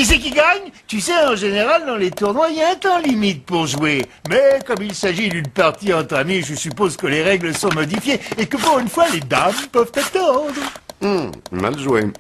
Qui c'est qui gagne? Tu sais, en général, dans les tournois, il y a un temps limite pour jouer. Mais comme il s'agit d'une partie entre amis, je suppose que les règles sont modifiées et que pour une fois, les dames peuvent attendre. Mal joué.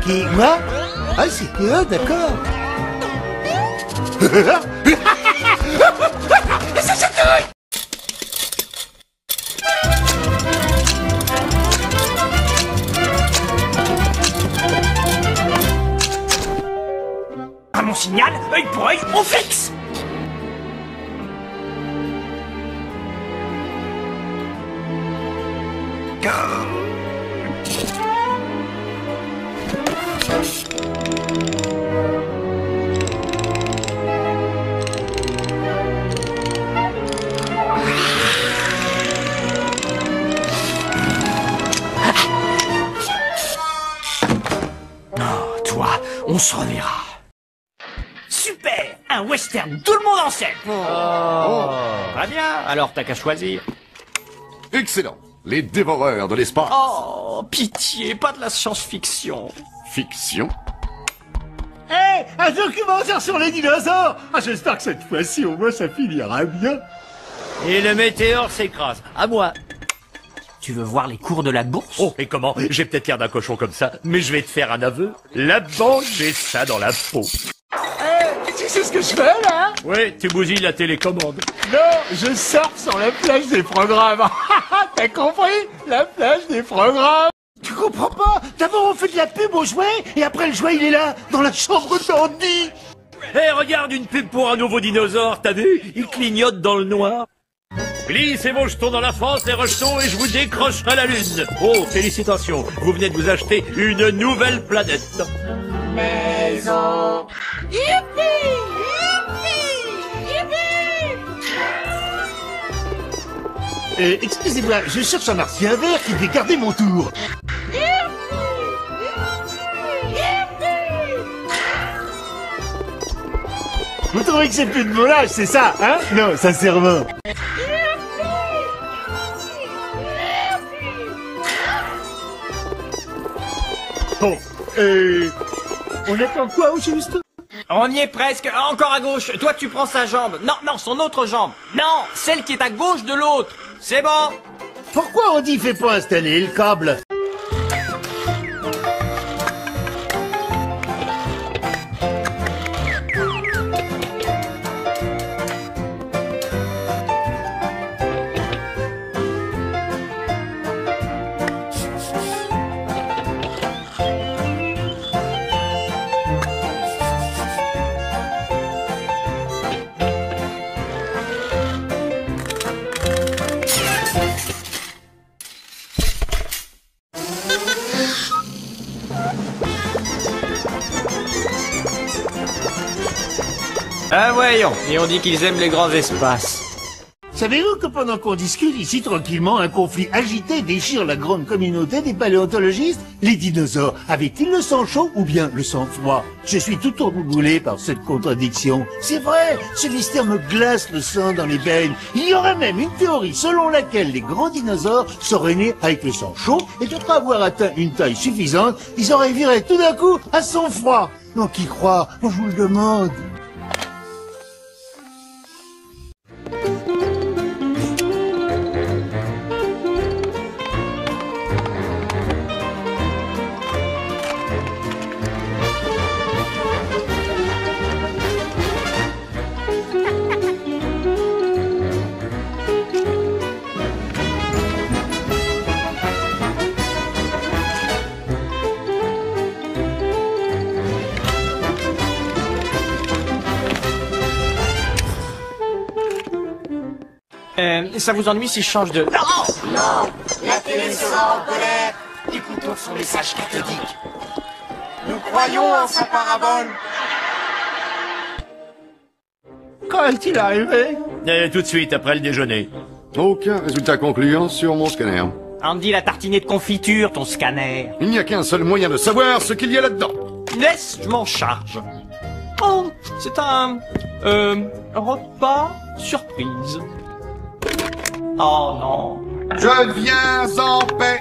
Qui, moi? Ah, c'est eux, d'accord. À mon signal, œil pour œil, on fixe. Oh, toi, on se reverra. Super! Un western, tout le monde en scène. Très bien, alors t'as qu'à choisir. Excellent. Les dévoreurs de l'espace. Oh, pitié, pas de la science-fiction. Fiction. Hé, un documentaire sur les dinosaures. Ah, j'espère que cette fois-ci, au moins, ça finira bien. Et le météore s'écrase. À moi. Tu veux voir les cours de la bourse? Oh, et comment? J'ai peut-être l'air d'un cochon comme ça, mais je vais te faire un aveu. Là-bas, j'ai ça dans la peau. Tu sais ce que je fais, là? Ouais, tu bousilles la télécommande. Non, je surfe sur la plage des programmes. T'as compris? La plage des programmes. Tu comprends pas? D'abord, on fait de la pub au jouet, et après, le jouet, il est là, dans la chambre d'Andy. Hé, regarde une pub pour un nouveau dinosaure, t'as vu? Il clignote dans le noir. Glissez vos jetons dans la France, les rejetons, et je vous décrocherai la Lune. Oh, félicitations, vous venez de vous acheter une nouvelle planète. Maison. Youpi! Excusez-moi, je cherche un martien vert qui devait garder mon tour. Vous trouvez que c'est plus de volage, c'est ça, hein? Non, sincèrement. Bon, on attend quoi au juste? On y est presque, encore à gauche. Toi, tu prends sa jambe. Non, non, son autre jambe. Non, celle qui est à gauche de l'autre. C'est bon. Pourquoi on dit fait pas installer le câble? Ah voyons, et on dit qu'ils aiment les grands espaces. Savez-vous que pendant qu'on discute ici tranquillement, un conflit agité déchire la grande communauté des paléontologistes? Les dinosaures avaient-ils le sang chaud ou bien le sang froid? Je suis tout emboulé par cette contradiction. C'est vrai, ce mystère me glace le sang dans les veines. Il y aurait même une théorie selon laquelle les grands dinosaures seraient nés avec le sang chaud et après avoir atteint une taille suffisante, ils auraient viré tout d'un coup à sang froid. Donc qui croit? Moi je vous le demande. Ça vous ennuie si je change de... Non, la télé sera en colère. Écoutons son message cathodique. Nous croyons en sa parabole. Quand est-il arrivé? Tout de suite, après le déjeuner. Aucun résultat concluant sur mon scanner. Andy l'a tartiné de confiture, ton scanner. Il n'y a qu'un seul moyen de savoir ce qu'il y a là-dedans. Laisse, je m'en charge. Oh, c'est un repas surprise. Oh non. Je viens en paix.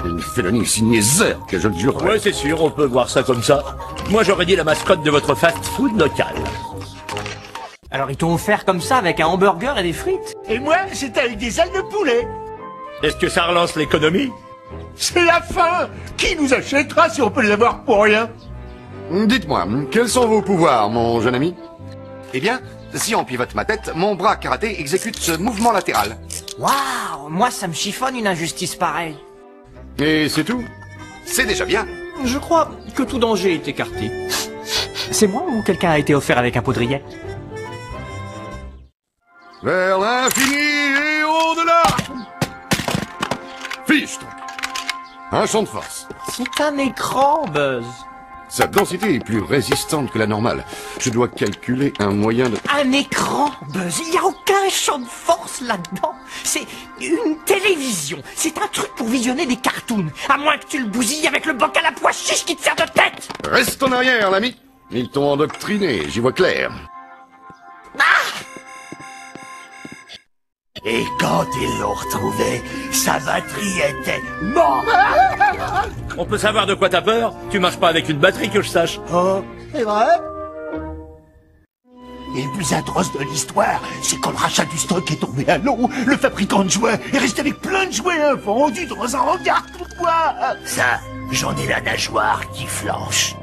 Une félonie signée Zerk, je le jure. Ouais, c'est sûr, on peut voir ça comme ça. Moi, j'aurais dit la mascotte de votre fast-food local. Alors ils t'ont offert comme ça avec un hamburger et des frites? Et moi, c'était avec des ailes de poulet. Est-ce que ça relance l'économie? C'est la fin. Qui nous achètera si on peut l'avoir pour rien? Dites-moi, quels sont vos pouvoirs, mon jeune ami? Eh bien, si on pivote ma tête, mon bras karaté exécute ce mouvement latéral. Waouh, moi ça me chiffonne une injustice pareille. Et c'est tout? C'est déjà bien. Je crois que tout danger est écarté. C'est moi ou quelqu'un a été offert avec un poudrier? Vers l'infini et au-delà. Fichtre. Un champ de force. C'est un écran, Buzz. Sa densité est plus résistante que la normale. Je dois calculer un moyen de... Un écran, Buzz. Il n'y a aucun champ de force là-dedans. C'est une télévision. C'est un truc pour visionner des cartoons. À moins que tu le bousilles avec le bocal à pois chiche qui te sert de tête. Reste en arrière, l'ami. Ils t'ont endoctriné, j'y vois clair. Et quand ils l'ont retrouvé, sa batterie était morte. On peut savoir de quoi t'as peur? Tu marches pas avec une batterie que je sache. Oh, c'est vrai? Et le plus atroce de l'histoire, c'est quand le rachat du stock est tombé à l'eau, le fabricant de jouets est resté avec plein de jouets invendus dans un hangar. Pourquoi? Ça, j'en ai la nageoire qui flanche.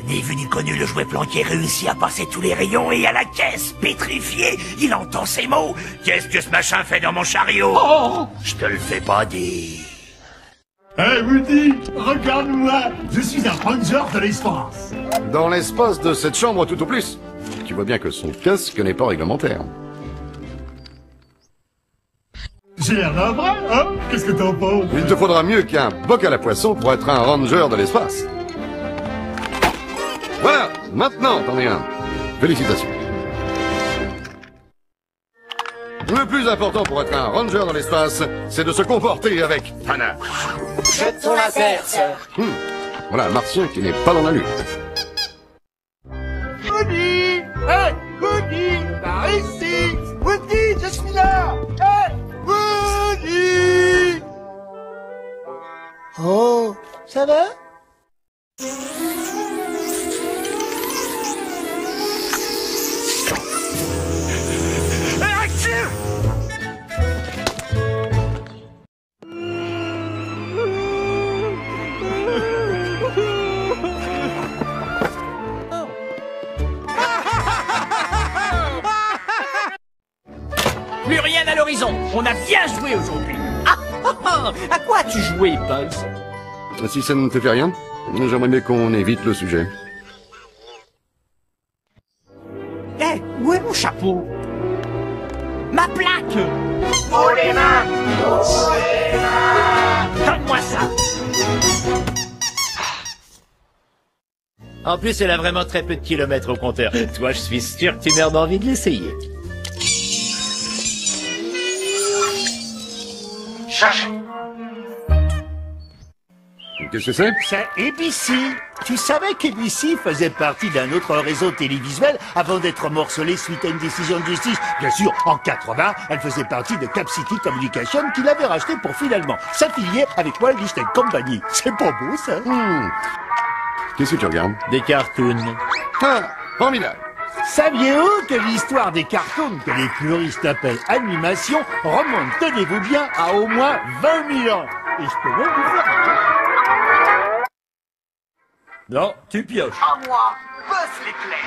Ni vu ni connu, le jouet planqué réussit à passer tous les rayons et à la caisse, pétrifié, il entend ces mots. Qu'est-ce que ce machin fait dans mon chariot? Oh, je te le fais pas dire. Hey Woody, regarde-moi, je suis un ranger de l'espace. Dans l'espace de cette chambre tout au plus. Tu vois bien que son casque n'est pas réglementaire. J'ai l'air d'un vrai, hein? Qu'est-ce que t'en penses? Il te faudra mieux qu'un bocal à poisson pour être un ranger de l'espace. Voilà, maintenant t'en es un. Félicitations. Le plus important pour être un ranger dans l'espace, c'est de se comporter avec panache. Jette ton laser, sœur. Voilà un martien qui n'est pas dans la lune. Woody! Hey! Woody! Par ici! Woody, je suis là! Hey! Woody! Oh, ça va? Plus rien à l'horizon. On a bien joué aujourd'hui. À quoi as-tu joué, Buzz? Si ça ne te fait rien, j'aimerais bien qu'on évite le sujet. Eh, où est mon chapeau? Ma plaque! Oh les mains! Oh les mains! Donne-moi ça! En plus, elle a vraiment très peu de kilomètres au compteur. Toi, je suis sûr que tu meurs d'envie de l'essayer. cherche. Qu'est-ce que c'est? C'est ABC. Tu savais qu'ABC faisait partie d'un autre réseau télévisuel avant d'être morcelé suite à une décision de justice? Bien sûr, en 80, elle faisait partie de Cap City Communication qui l'avait racheté pour finalement s'affilier avec Walt Disney Company. C'est pas beau, ça? Qu'est-ce que tu regardes? Des cartoons. Ah, formidable. Saviez-vous que l'histoire des cartoons que les puristes appellent animation remonte, tenez-vous bien, à au moins 20 000 ans? Et je peux même vous faire... Non, tu pioches. À moi, Buzz l'éclair.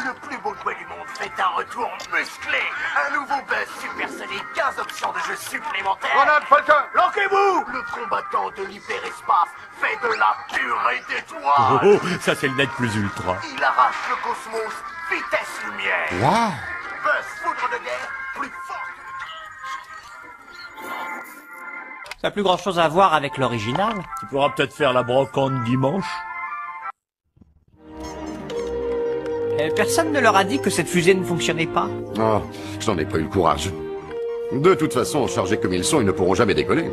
Le plus beau jouet du monde fait un retour musclé. Un nouveau Buzz supersonique, 15 options de jeu supplémentaires. Ronald Falcon! Lanquez-vous! Le combattant de l'hyperespace fait de la purée d'étoiles. Oh, ça c'est le net plus ultra. Il arrache le cosmos, vitesse lumière. Waouh! Buzz, foudre de guerre, plus fort que... Ça n'a plus grand chose à voir avec l'original. Tu pourras peut-être faire la brocante dimanche. Personne ne leur a dit que cette fusée ne fonctionnait pas. Oh, je n'en ai pas eu le courage. De toute façon, chargés comme ils sont, ils ne pourront jamais décoller.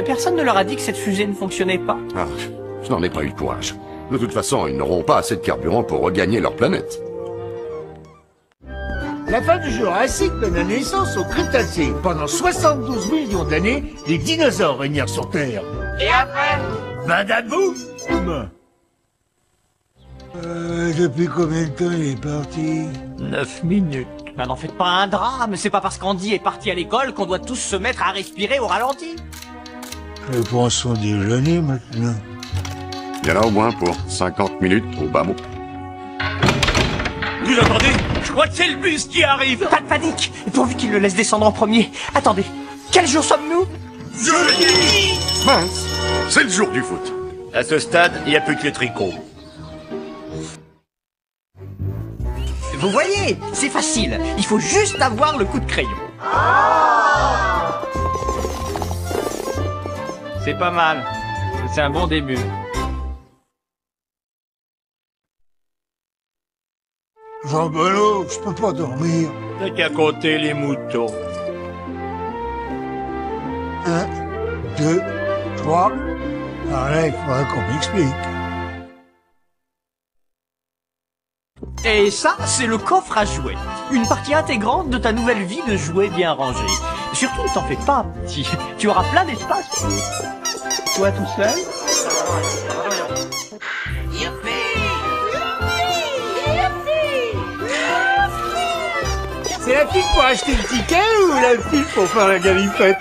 Personne ne leur a dit que cette fusée ne fonctionnait pas. Ah, je n'en ai pas eu le courage. De toute façon, ils n'auront pas assez de carburant pour regagner leur planète. La fin du Jurassique donne naissance au Crétacé. Pendant 72 millions d'années, les dinosaures régnèrent sur Terre. Et après? Badabou! Depuis combien de temps il est parti? 9 minutes. Ben, n'en faites pas un drame, c'est pas parce qu'Andy est parti à l'école qu'on doit tous se mettre à respirer au ralenti. Je prends son déjeuner maintenant. Il y en a au moins pour 50 minutes au bas mot. Vous entendez? Je crois que c'est le bus qui arrive. Pas de panique, pourvu qu'il le laisse descendre en premier. Attendez, quel jour sommes-nous? Mince, c'est le jour du foot. À ce stade, il n'y a plus que les tricots. Vous voyez, c'est facile, il faut juste avoir le coup de crayon. C'est pas mal, c'est un bon début. Jean-Belo, je peux pas dormir. T'as qu'à compter les moutons. 1, 2, 3. Alors là, il faudra qu'on m'explique. Et ça, c'est le coffre à jouets. Une partie intégrante de ta nouvelle vie de jouets bien rangés. Surtout, ne t'en fais pas, petit. Tu auras plein d'espace. Toi tout seul. C'est la fille pour acheter le ticket ou la fille pour faire la galipette?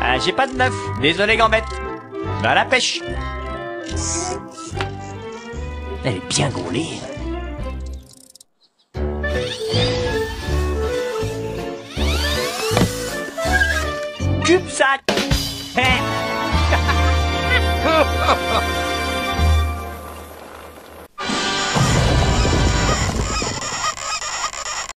Ah, j'ai pas de neuf. Désolé, Gambette. Va à la pêche. Elle est bien gaulée. CubeSat.